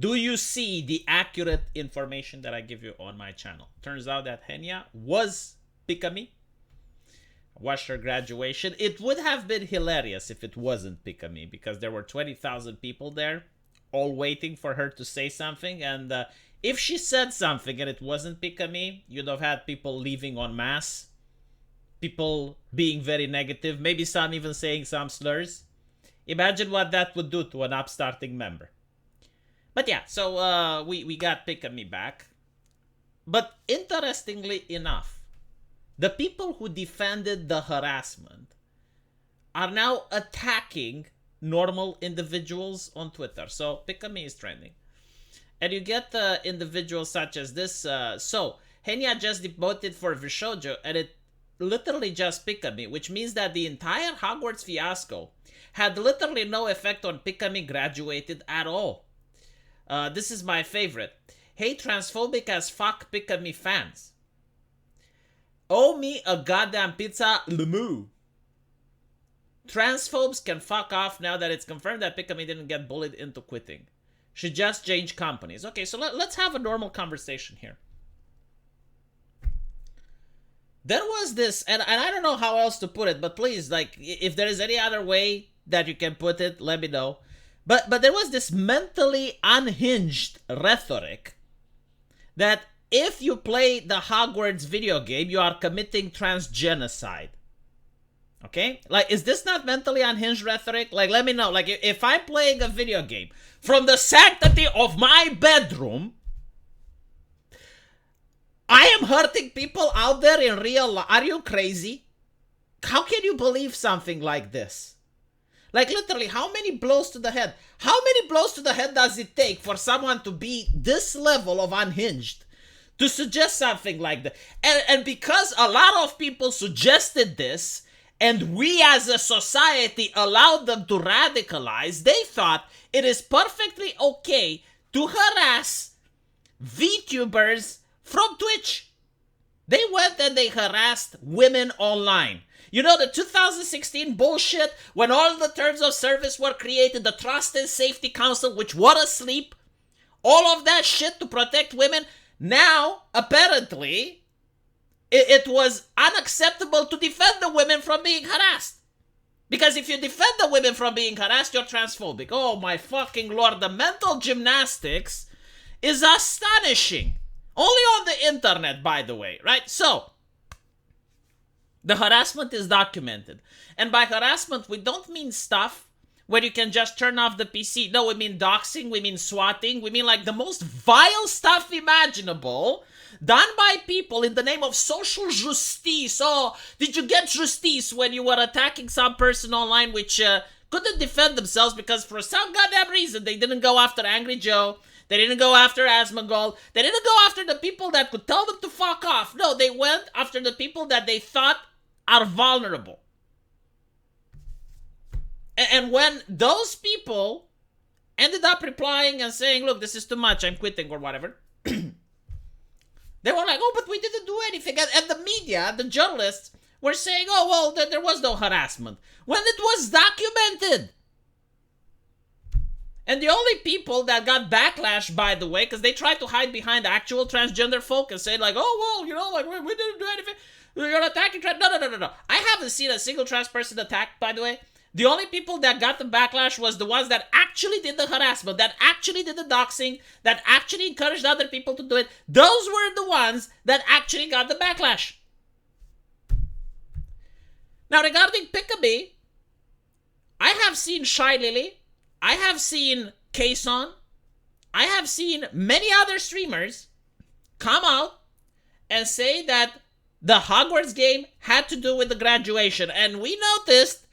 Do you see the accurate information that I give you on my channel? Turns out that Henya was Pikamee. Watched her graduation. It would have been hilarious if it wasn't Pikamee, because there were 20,000 people there all waiting for her to say something, and if she said something and it wasn't Pikamee, you'd have had people leaving en masse, people being very negative, maybe some even saying some slurs. Imagine what that would do to an upstarting member. But yeah, so we got Pikamee back. But interestingly enough, the people who defended the harassment are now attacking normal individuals on Twitter. So Pikamee is trending. And you get individuals such as this. So Henya just demoted for Vishojo, and it literally just Pikamee, which means that the entire Hogwarts fiasco had literally no effect on Pikamee graduated at all. This is my favorite. Hey, transphobic as fuck Pikamee fans. Owe me a goddamn pizza, Lemu. Transphobes can fuck off now that it's confirmed that Pikamee didn't get bullied into quitting. She just changed companies. Okay, so let's have a normal conversation here. There was this, and I don't know how else to put it, but please, like, if there is any other way that you can put it, let me know. But there was this mentally unhinged rhetoric that if you play the Hogwarts video game, you are committing transgenocide. Okay? Like, is this not mentally unhinged rhetoric? Like, let me know. Like, if I'm playing a video game from the sanctity of my bedroom, I am hurting people out there in real life. Are you crazy? How can you believe something like this? Like, literally, how many blows to the head? How many blows to the head does it take for someone to be this level of unhinged to suggest something like that? And because a lot of people suggested this, and we as a society allowed them to radicalize, they thought it is perfectly okay to harass VTubers from Twitch. They went and they harassed women online. You know, the 2016 bullshit when all the terms of service were created, the Trust and Safety Council, which were asleep, all of that shit to protect women. Now, apparently, it was unacceptable to defend the women from being harassed. Because if you defend the women from being harassed, you're transphobic. Oh my fucking lord, the mental gymnastics is astonishing. Only on the internet, by the way, right? So, the harassment is documented. And by harassment, we don't mean stuff where you can just turn off the PC. No, we mean doxing, we mean swatting, we mean like the most vile stuff imaginable done by people in the name of social justice. Oh, did you get justice when you were attacking some person online which couldn't defend themselves because for some goddamn reason they didn't go after Angry Joe, they didn't go after Asmongold, they didn't go after the people that could tell them to fuck off. No, they went after the people that they thought are vulnerable. And when those people ended up replying and saying, look, this is too much, I'm quitting or whatever, they were like, oh, but we didn't do anything. And the media, the journalists, were saying, oh, well, there was no harassment. When it was documented. And the only people that got backlash, by the way, because they tried to hide behind actual transgender folk and say, like, oh, well, you know, like, we didn't do anything. You're attacking trans. No. I haven't seen a single trans person attacked, by the way. The only people that got the backlash was the ones that actually did the harassment, that actually did the doxing, that actually encouraged other people to do it. Those were the ones that actually got the backlash. Now, regarding Pikamee, I have seen Shy Lily, I have seen Kson, I have seen many other streamers come out and say that the Hogwarts game had to do with the graduation. And we noticed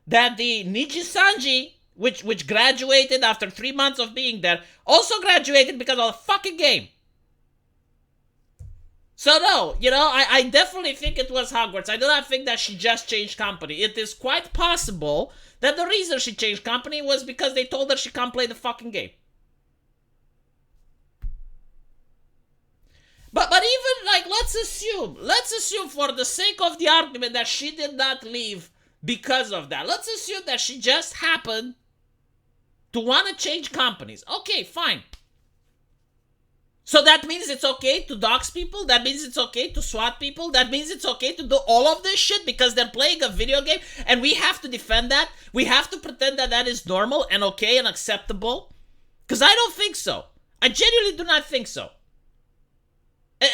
that the Nijisanji, which graduated after 3 months of being there, also graduated because of the fucking game. So no, you know, I definitely think it was Hogwarts. I do not think that she just changed company. It is quite possible that the reason she changed company was because they told her she can't play the fucking game. But even, like, let's assume for the sake of the argument that she did not leave because of that. Let's assume that she just happened to want to change companies. Okay, fine. So that means it's okay to dox people? That means it's okay to swat people? That means it's okay to do all of this shit because they're playing a video game and we have to defend that? We have to pretend that that is normal and okay and acceptable? Because I don't think so. I genuinely do not think so.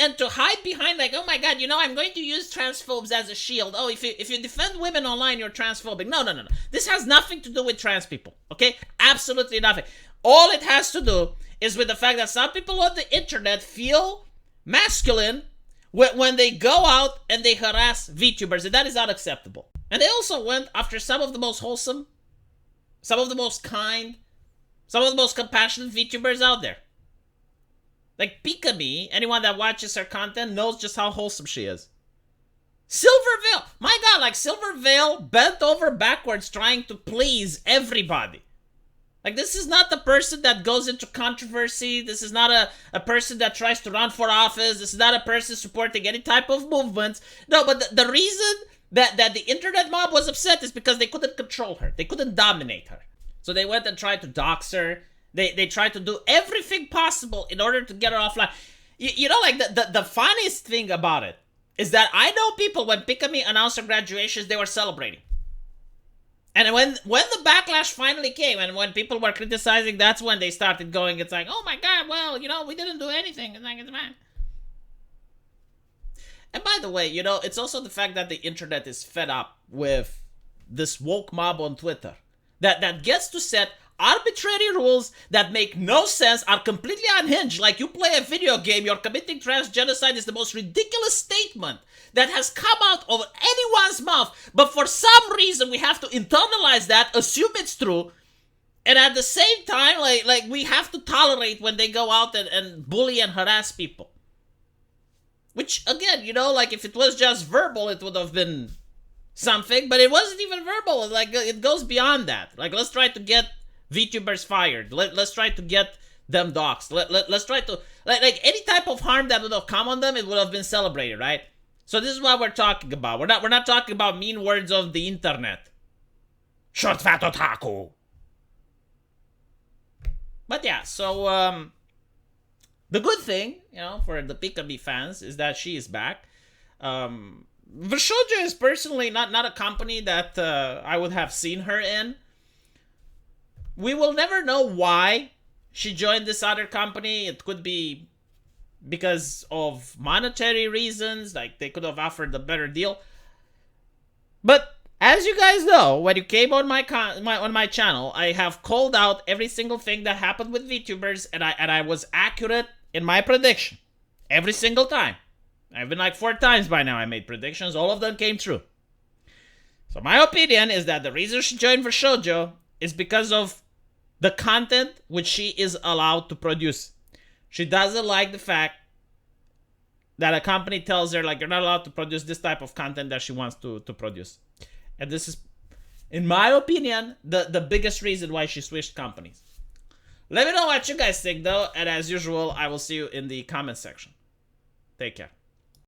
And to hide behind like, oh my god, you know, I'm going to use transphobes as a shield. Oh, if you defend women online, you're transphobic. No. This has nothing to do with trans people, okay? Absolutely nothing. All it has to do is with the fact that some people on the internet feel masculine when they go out and they harass VTubers, and that is unacceptable. And they also went after some of the most wholesome, some of the most kind, some of the most compassionate VTubers out there. Like Pikamee, anyone that watches her content knows just how wholesome she is. Silverveil, my god, like Silverveil bent over backwards trying to please everybody. Like, this is not the person that goes into controversy. This is not a person that tries to run for office. This is not a person supporting any type of movements. No, but the reason that the internet mob was upset is because they couldn't control her. They couldn't dominate her. So they went and tried to dox her. They tried to do everything possible in order to get her offline. You know, like, the funniest thing about it is that I know people, when Pikamee announced her graduations, they were celebrating. And when the backlash finally came and when people were criticizing, that's when they started going, it's like, oh my god, well, you know, we didn't do anything. It's like, it's fine. And by the way, you know, it's also the fact that the internet is fed up with this woke mob on Twitter that gets to set arbitrary rules that make no sense, are completely unhinged. Like, you play a video game, you're committing trans genocide is the most ridiculous statement that has come out of anyone's mouth. But for some reason, we have to internalize that, assume it's true, and at the same time, like we have to tolerate when they go out and bully and harass people. Which, again, you know, like, if it was just verbal, it would have been something, but it wasn't even verbal. Like, it goes beyond that. Like, let's try to get VTubers fired. Let's try to get them doxxed. Let's try to, like any type of harm that would have come on them, it would have been celebrated, right? So this is what we're talking about. We're not talking about mean words of the internet. Short fat otaku. But yeah, so the good thing, you know, for the Pikamee fans is that she is back. Vishoja is personally not a company that I would have seen her in. We will never know why she joined this other company. It could be because of monetary reasons, like they could have offered a better deal. But as you guys know, when you came on my channel, I have called out every single thing that happened with VTubers, and I was accurate in my prediction every single time. I've been like 4 times by now I made predictions. All of them came true. So my opinion is that the reason she joined for Shoujo is because of the content which she is allowed to produce. She doesn't like the fact that a company tells her, like, you're not allowed to produce this type of content that she wants to produce. And this is, in my opinion, the biggest reason why she switched companies. Let me know what you guys think, though. And as usual, I will see you in the comment section. Take care.